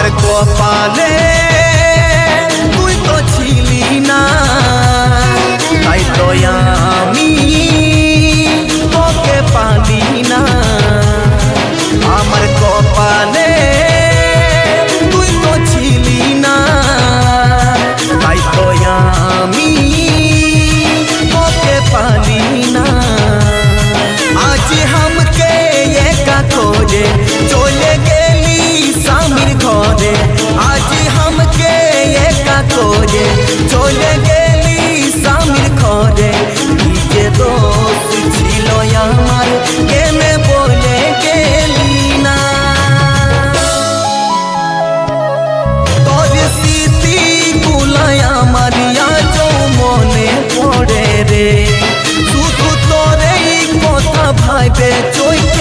আমার কপালে তুই তো ছিলি না, তাই তো আমি তোকে পালি না। আমার কপালে তুই তো ছিলি না, তাই তো আমি তোকে পালি না। আজ हमके एका खोजे चले गेली सामिर घरे, आज हमके एका खोजे चले गेली सामिर घरे। जे दोस्त छिलो आमार केने बोले गेली ना, तोर स्मृति गुला आमार आजो मने पड़े रे। শুধু তোর এই কথা ভাইবে চোখ